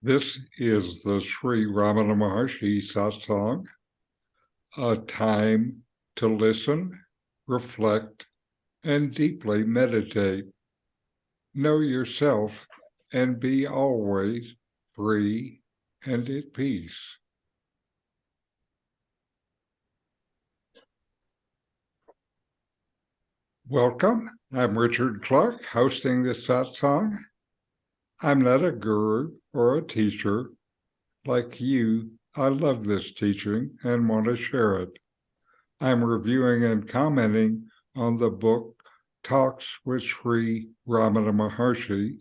This is the Sri Ramana Maharshi satsang, a time to listen, reflect, and deeply meditate. Know yourself and be always free and at peace. Welcome. I'm Richard Clarke, hosting this satsang. I'm not a guru or a teacher. Like you, I love this teaching and want to share it. I'm reviewing and commenting on the book Talks with Sri Ramana Maharshi,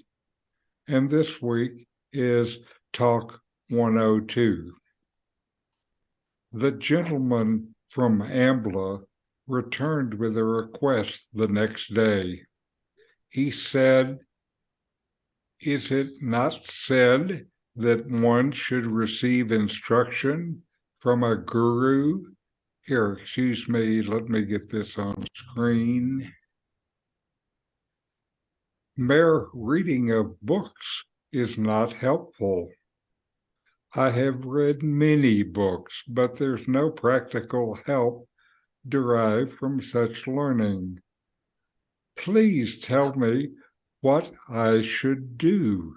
and this week is Talk 102. The gentleman from Ambala returned with a request the next day. He said, "Is it not said that one should receive instruction from a guru?" Here, excuse me, let me get this on screen. Mere reading of books is not helpful. I have read many books, but there's no practical help derived from such learning. Please tell me what I should do,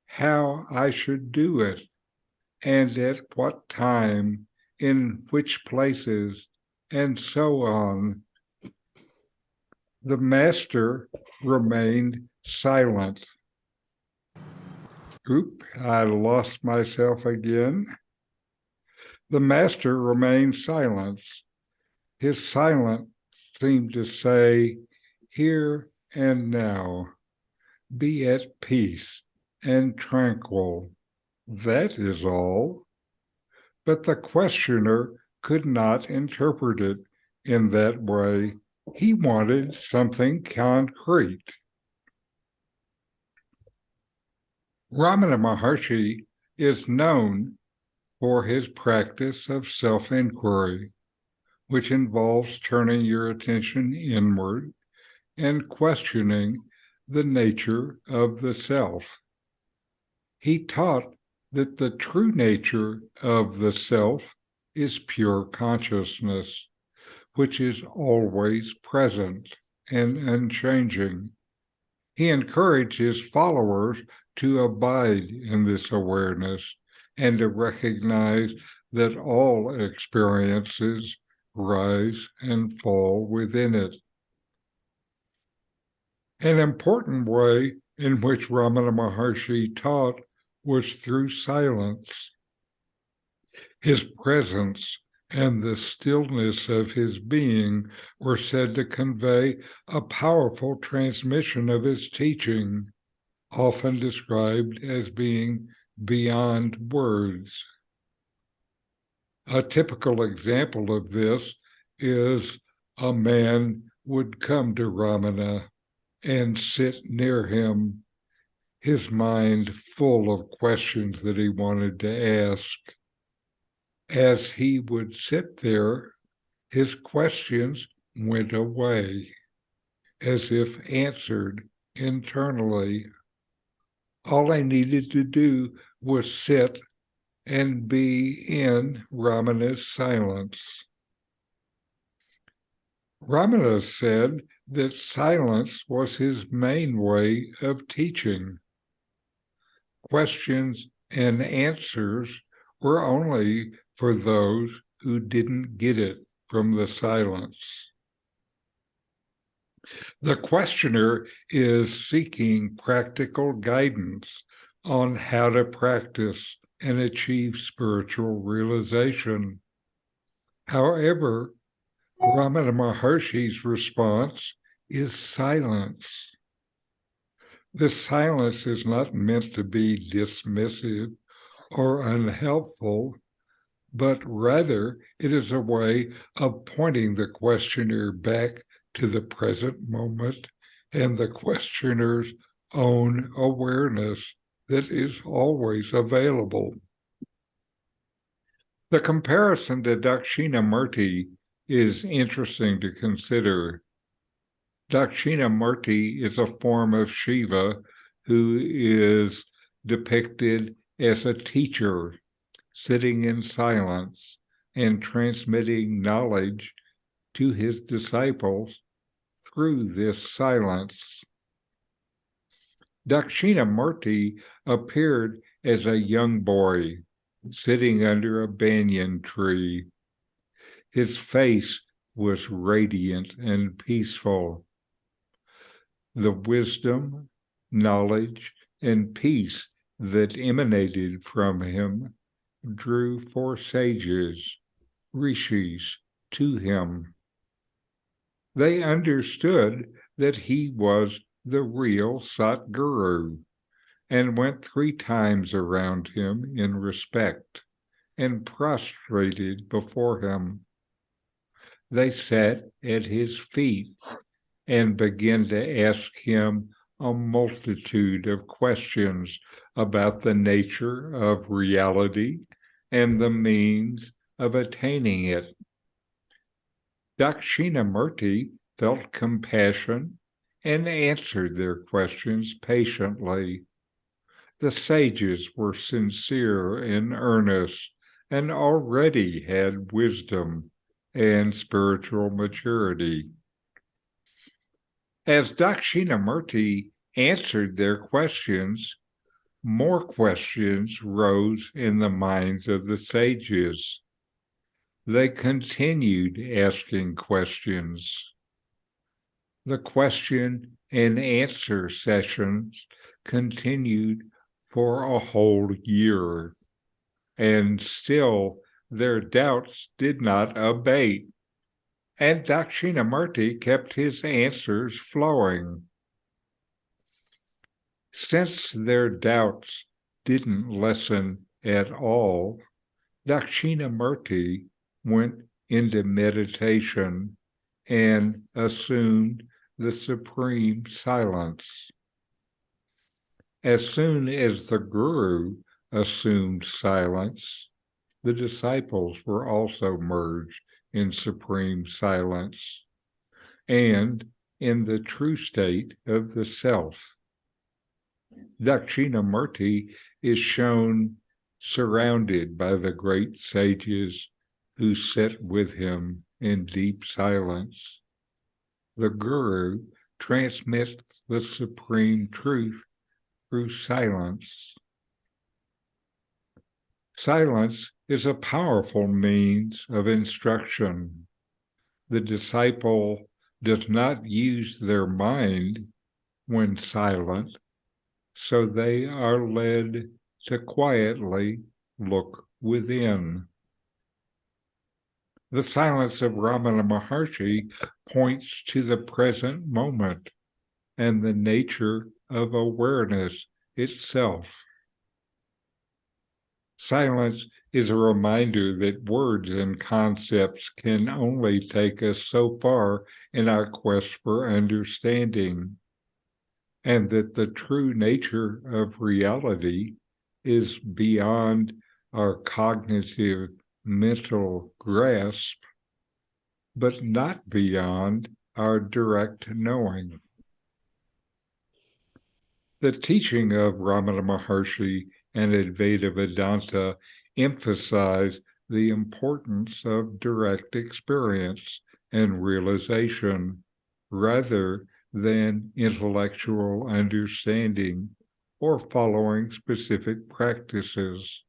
how I should do it, and at what time, in which places, and so on. The master remained silent. I lost myself again. The master remained silent. His silence seemed to say, "Here and now, be at peace and tranquil. That is all." But the questioner could not interpret it in that way. He wanted something concrete. Ramana Maharshi is known for his practice of self-inquiry, which involves turning your attention inward and questioning the nature of the self. He taught that the true nature of the self is pure consciousness, which is always present and unchanging. He encouraged his followers to abide in this awareness and to recognize that all experiences rise and fall within it. An important way in which Ramana Maharshi taught was through silence. His presence and the stillness of his being were said to convey a powerful transmission of his teaching, often described as being beyond words. A typical example of this is a man would come to Ramana and sit near him, his mind full of questions that he wanted to ask. As he would sit there, his questions went away, as if answered internally. All I needed to do was sit and be in Ramana's silence. Ramana said that silence was his main way of teaching. Questions and answers were only for those who didn't get it from the silence. The questioner is seeking practical guidance on how to practice and achieve spiritual realization. However, Ramana Maharshi's response is silence. This silence is not meant to be dismissive or unhelpful, but rather it is a way of pointing the questioner back to the present moment and the questioner's own awareness that is always available. The comparison to Dakshinamurti is interesting to consider. Dakshinamurti is a form of Shiva who is depicted as a teacher, sitting in silence and transmitting knowledge to his disciples through this silence. Dakshinamurti appeared as a young boy sitting under a banyan tree. His face was radiant and peaceful. The wisdom, knowledge, and peace that emanated from him drew 4 sages, rishis, to him. They understood that he was the real Satguru and went 3 times around him in respect and prostrated before him. They sat at his feet and began to ask him a multitude of questions about the nature of reality and the means of attaining it. Dakshinamurti felt compassion and answered their questions patiently. The sages were sincere and earnest and already had wisdom and spiritual maturity. As Dakshinamurti answered their questions, more questions rose in the minds of the sages. They continued asking questions. The question and answer sessions continued for a whole year, and still their doubts did not abate, and Dakshinamurti kept his answers flowing. Since their doubts didn't lessen at all, Dakshinamurti went into meditation and assumed the supreme silence. As soon as the Guru assumed silence, the disciples were also merged in supreme silence and in the true state of the self. Dakshinamurti is shown surrounded by the great sages who sit with him in deep silence. The Guru transmits the supreme truth through silence. Silence is a powerful means of instruction. The disciple does not use their mind when silent, so they are led to quietly look within. The silence of Ramana Maharshi points to the present moment and the nature of awareness itself. Silence is a reminder that words and concepts can only take us so far in our quest for understanding, and that the true nature of reality is beyond our cognitive mental grasp, but not beyond our direct knowing. The teaching of Ramana Maharshi and Advaita Vedanta emphasize the importance of direct experience and realization rather than intellectual understanding or following specific practices.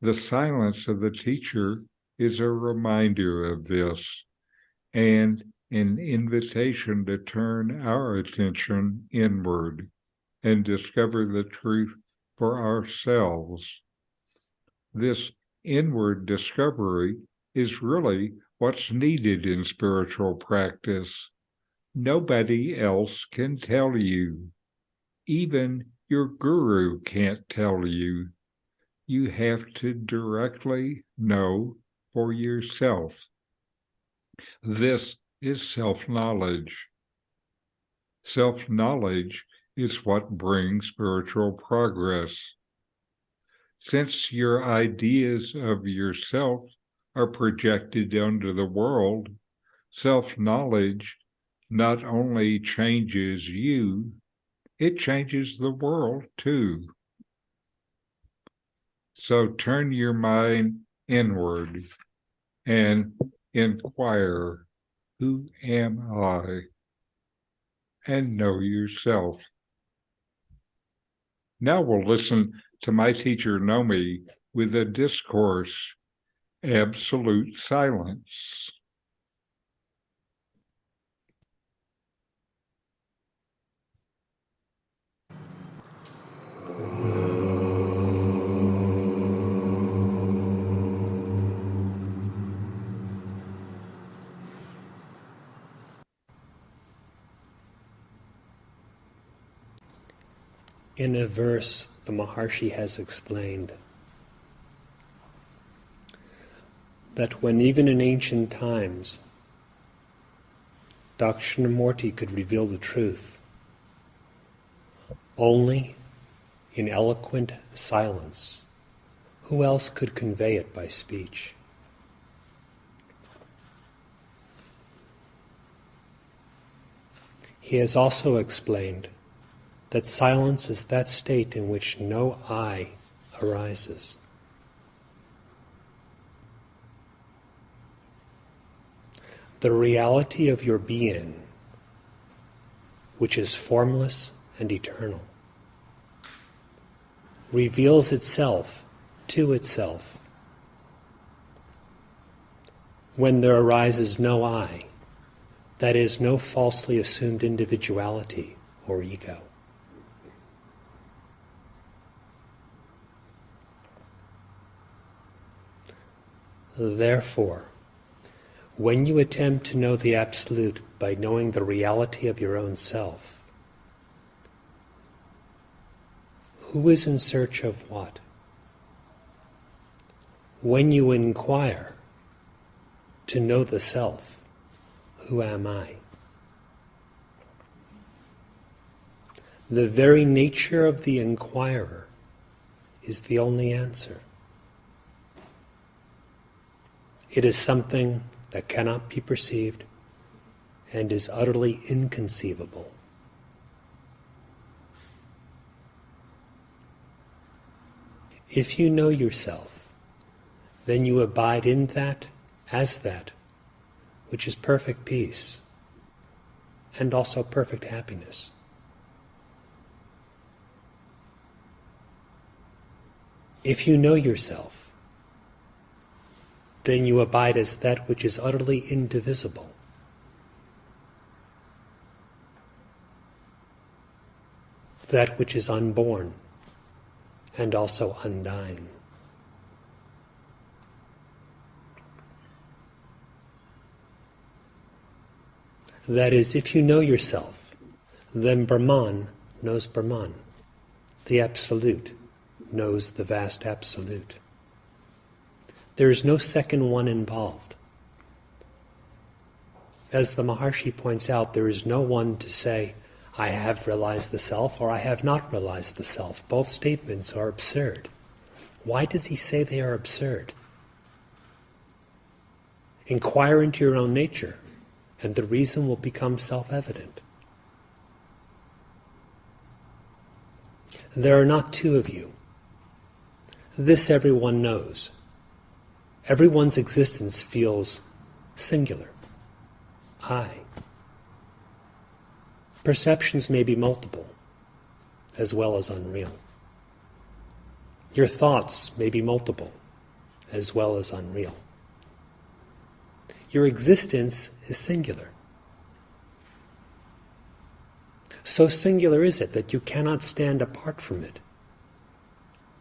The silence of the teacher is a reminder of this and an invitation to turn our attention inward and discover the truth for ourselves. This inward discovery is really what's needed in spiritual practice. Nobody else can tell you. Even your guru can't tell you. You have to directly know for yourself. This is self-knowledge. Self-knowledge is what brings spiritual progress. Since your ideas of yourself are projected onto the world, self-knowledge not only changes you, it changes the world too. So turn your mind inward and inquire, who am I? And know yourself. Now we'll listen to my teacher Nomi with a discourse, Absolute Silence. In a verse, the Maharshi has explained that when even in ancient times Dakshinamurti could reveal the truth only in eloquent silence, who else could convey it by speech? He has also explained that silence is that state in which no I arises. The reality of your being, which is formless and eternal, reveals itself to itself when there arises no I, that is, no falsely assumed individuality or ego. Therefore, when you attempt to know the Absolute by knowing the reality of your own self, who is in search of what? When you inquire to know the self, who am I? The very nature of the inquirer is the only answer. It is something that cannot be perceived and is utterly inconceivable. If you know yourself, then you abide in that as that which is perfect peace and also perfect happiness. If you know yourself, then you abide as that which is utterly indivisible. That which is unborn and also undying. That is, if you know yourself, then Brahman knows Brahman. The Absolute knows the vast Absolute. There is no second one involved. As the Maharshi points out, there is no one to say, I have realized the self, or I have not realized the self. Both statements are absurd. Why does he say they are absurd? Inquire into your own nature, and the reason will become self-evident. There are not two of you. This everyone knows. Everyone's existence feels singular. I. Perceptions may be multiple, as well as unreal. Your thoughts may be multiple, as well as unreal. Your existence is singular. So singular is it that you cannot stand apart from it,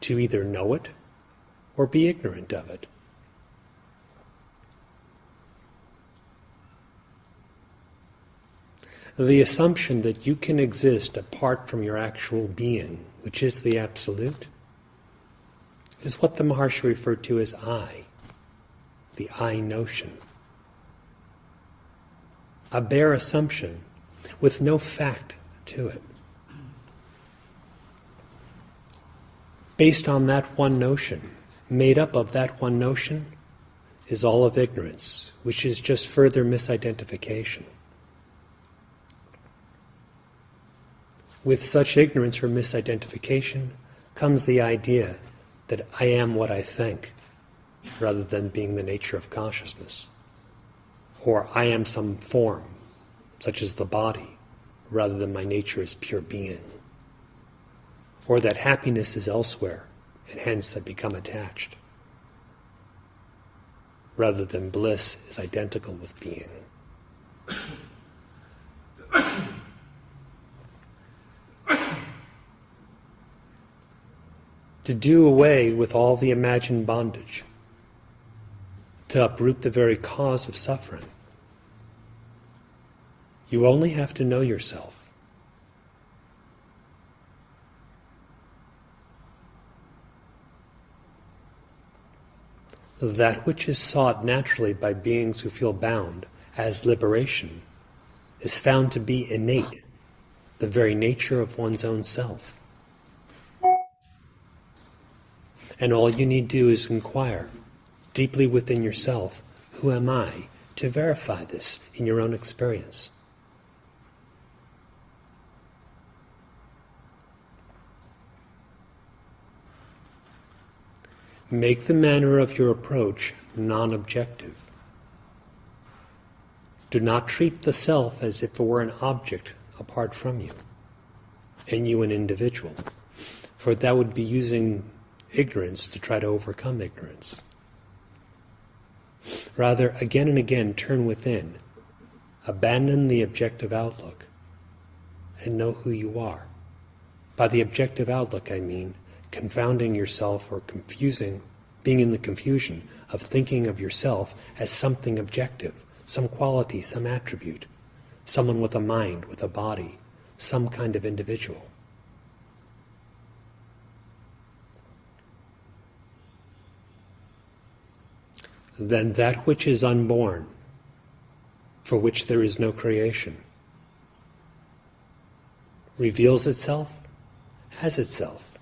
to either know it or be ignorant of it. The assumption that you can exist apart from your actual being, which is the Absolute, is what the Maharshi referred to as I, the I notion. A bare assumption with no fact to it. Based on that one notion, made up of that one notion, is all of ignorance, which is just further misidentification. With such ignorance or misidentification comes the idea that I am what I think, rather than being the nature of consciousness. Or I am some form, such as the body, rather than my nature as pure being. Or that happiness is elsewhere, and hence I become attached, rather than bliss is identical with being. To do away with all the imagined bondage, to uproot the very cause of suffering, you only have to know yourself. That which is sought naturally by beings who feel bound as liberation is found to be innate, the very nature of one's own self. And all you need do is inquire deeply within yourself, who am I, to verify this in your own experience. Make the manner of your approach non-objective. Do not treat the self as if it were an object apart from you, and you an individual, for that would be using ignorance to try to overcome ignorance. Rather, again and again, turn within, abandon the objective outlook, and know who you are. By the objective outlook, I mean confounding yourself or confusing, being in the confusion of thinking of yourself as something objective, some quality, some attribute, someone with a mind, with a body, some kind of individual. Then that which is unborn, for which there is no creation, reveals itself as itself,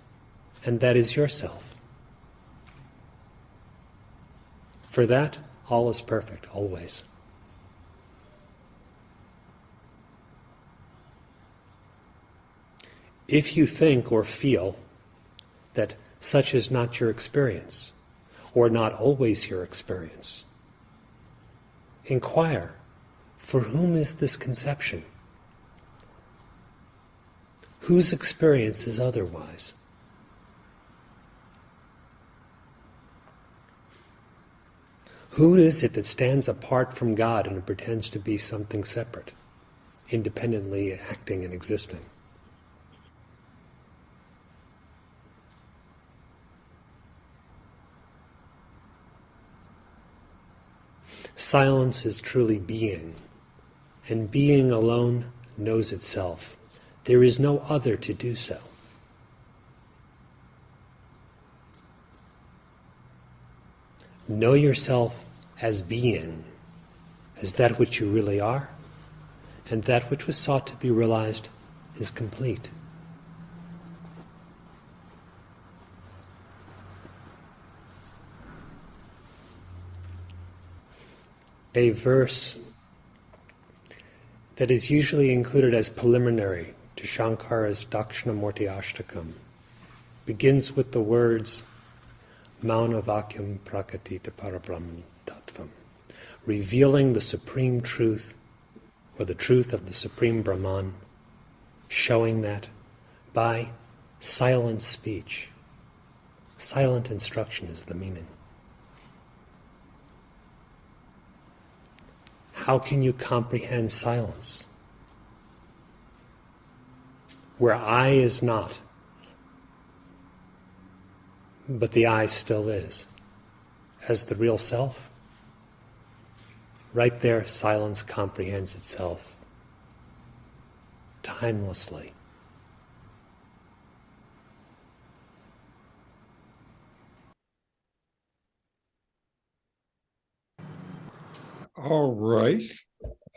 and that is yourself. For that, all is perfect, always. If you think or feel that such is not your experience, or not always your experience, inquire, for whom is this conception? Whose experience is otherwise? Who is it that stands apart from God and pretends to be something separate, independently acting and existing? Silence is truly being, and being alone knows itself. There is no other to do so. Know yourself as being, as that which you really are, and that which was sought to be realized is complete. A verse that is usually included as preliminary to Shankara's Dakshinamurti Ashtakam begins with the words Mauna Vakyam Prakatita Parabrahman Tattvam, revealing the supreme truth or the truth of the supreme Brahman, showing that by silent speech, silent instruction is the meaning. How can you comprehend silence? Where I is not, but the I still is, as the real self. Right there, silence comprehends itself timelessly. All right.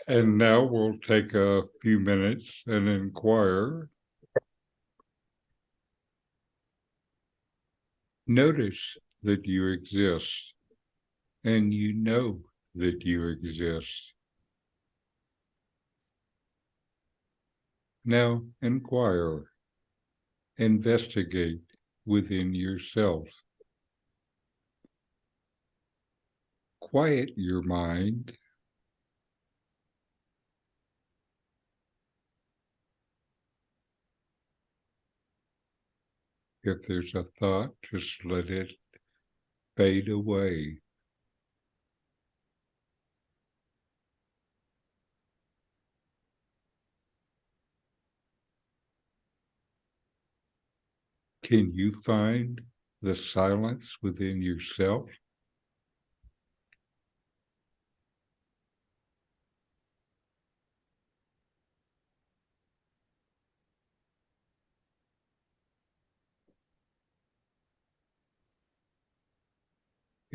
And now we'll take a few minutes and inquire. Notice that you exist, and you know that you exist. Now inquire, investigate within yourself. quiet your mind. If there's a thought, just let it fade away. Can you find the silence within yourself?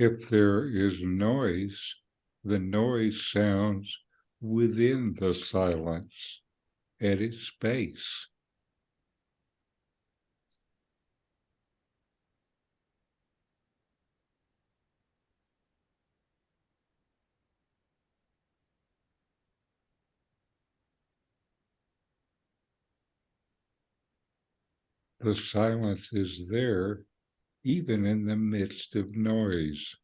If there is noise, the noise sounds within the silence at its base. The silence is there even in the midst of noise.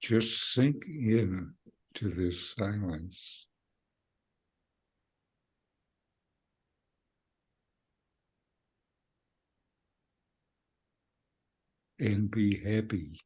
Just sink in to this silence. And be happy.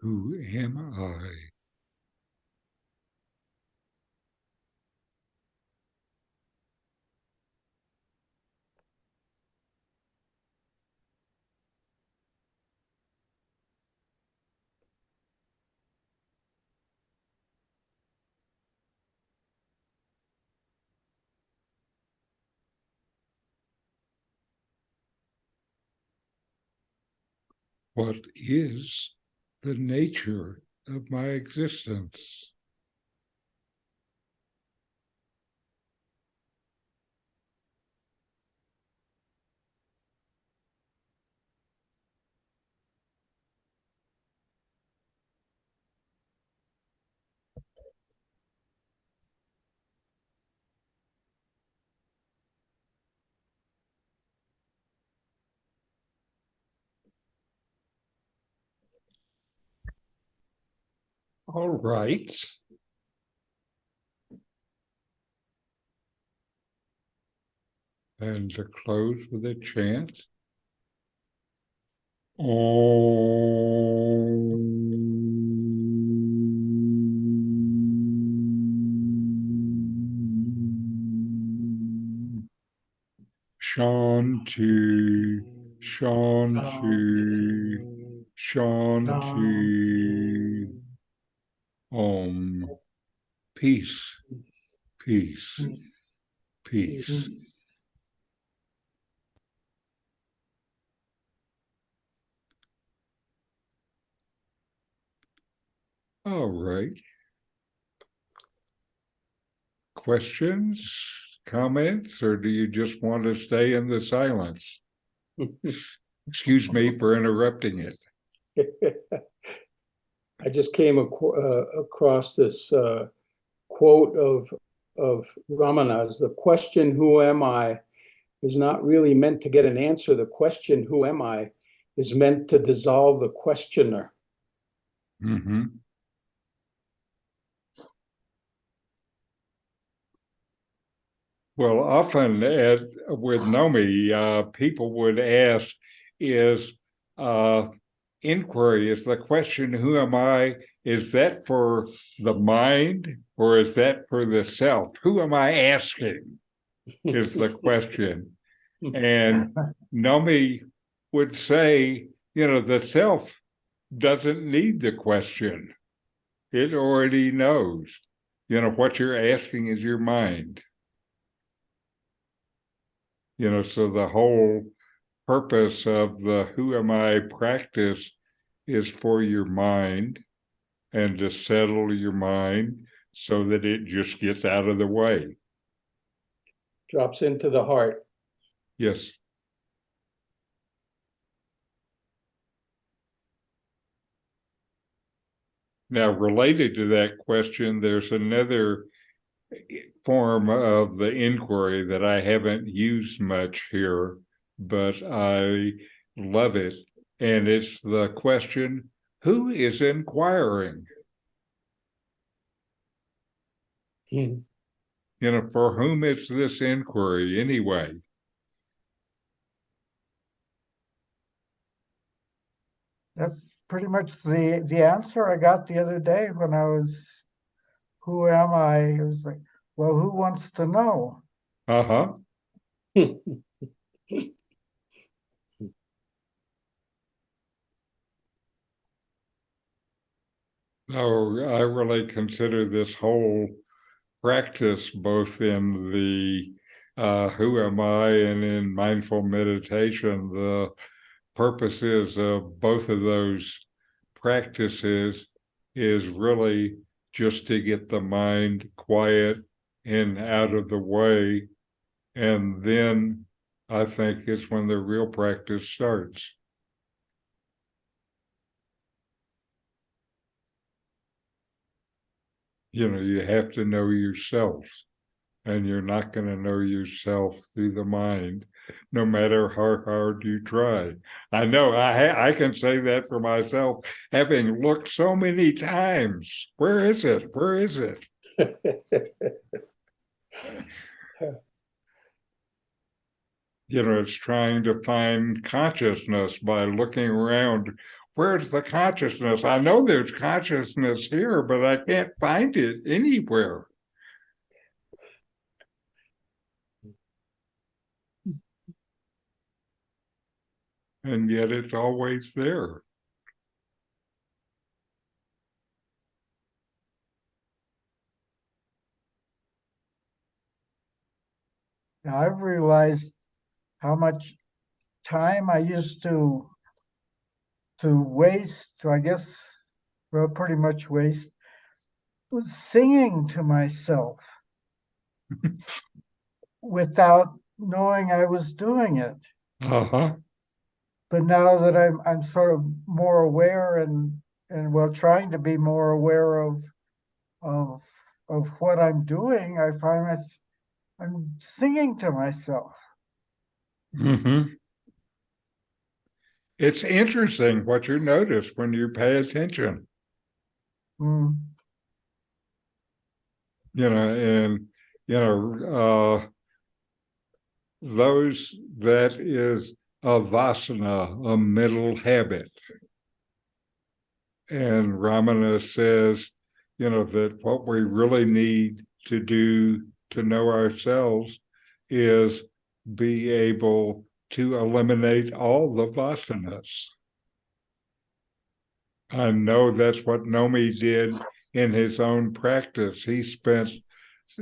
Who am I? What is the nature of my existence? All right. And to close with a chant. Om. Shanti, Shanti, Shanti. Om. Peace, peace, peace. All right. Questions, comments, or do you just want to stay in the silence? Excuse me for interrupting it. I just came across this quote of Ramana's. The question, "Who am I?" is not really meant to get an answer. The question, "Who am I?" is meant to dissolve the questioner. Mm-hmm. Well, often with Nomi, people would ask, is inquiry, is the question, who am I, is that for the mind or is that for the self? Who am I asking is the question. And Nomi would say, the self doesn't need the question. It already knows. what you're asking is your mind. So the whole purpose of the who am I practice is for your mind and to settle your mind so that it just gets out of the way. Drops into the heart. Yes. Now, related to that question, there's another form of the inquiry that I haven't used much here, but I love it. And it's the question, who is inquiring? For whom is this inquiry anyway? That's pretty much the answer I got the other day when I was, who am I? It was like, well, who wants to know? Uh-huh. Oh, I really consider this whole practice, both in the who am I and in mindful meditation, the purposes of both of those practices is really just to get the mind quiet and out of the way. And then I think it's when the real practice starts. You have to know yourself, and you're not going to know yourself through the mind, no matter how hard you try. I know I can say that for myself, having looked so many times. Where is it? Where is it? It's trying to find consciousness by looking around. Where's the consciousness? I know there's consciousness here, but I can't find it anywhere. And yet it's always there. Now, I've realized how much time I used to waste, I guess, well, pretty much waste, was singing to myself without knowing I was doing it. Uh-huh. But now that I'm sort of more aware and well, trying to be more aware of what I'm doing, I find I'm singing to myself. Mm-hmm. It's interesting what you notice when you pay attention. Mm. And those that is a vasana, a mental habit. And Ramana says, that what we really need to do to know ourselves is be able to eliminate all the vasanas. I know that's what Nomi did in his own practice. He spent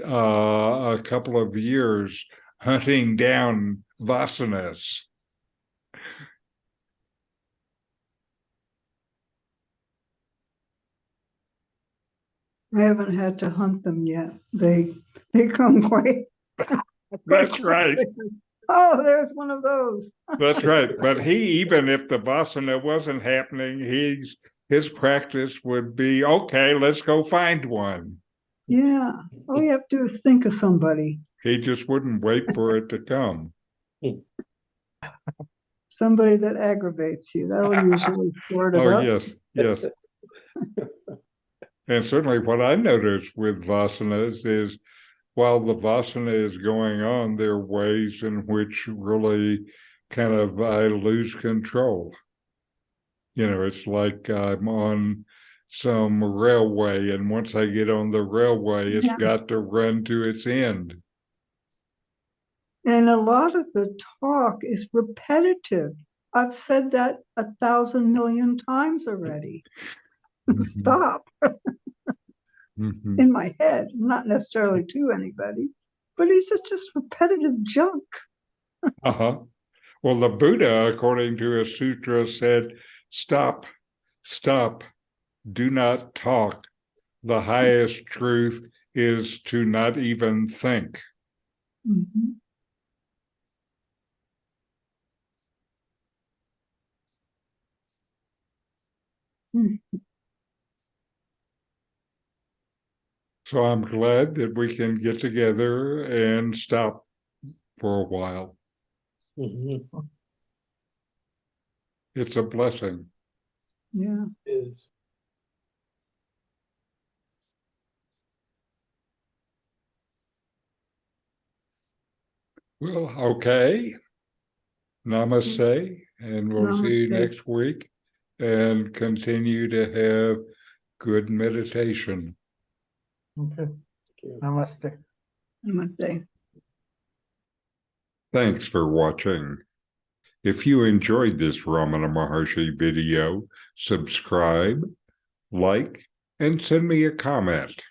a couple of years hunting down vasanas. I haven't had to hunt them yet. They come quite. That's right. Oh, there's one of those. That's right. But even if the vasana wasn't happening, his practice would be, okay, let's go find one. Yeah. All you have to do is think of somebody. He just wouldn't wait for it to come. Somebody that aggravates you. That'll usually sort it Oh, up. yes, yes. And certainly what I notice with vasanas is while the vasana is going on, there are ways in which really kind of I lose control. It's like I'm on some railway, and once I get on the railway, it's got to run to its end. And a lot of the talk is repetitive. I've said that 1,000 million times already. Stop. Mhm. in my head, not necessarily to anybody, but it's just repetitive junk. Uh-huh. Well, the Buddha, according to a sutra, said, stop, stop, do not talk. The highest truth is to not even think. Mhm. So I'm glad that we can get together and stop for a while. Mhm. It's a blessing. Yeah. Is. Well, okay. Namaste, and we'll see you Namaste. next week and continue to have good meditation. Okay, Thank you. namaste. Namaste. Thanks for watching. If you enjoyed this Ramana Maharshi video, subscribe, like, and send me a comment.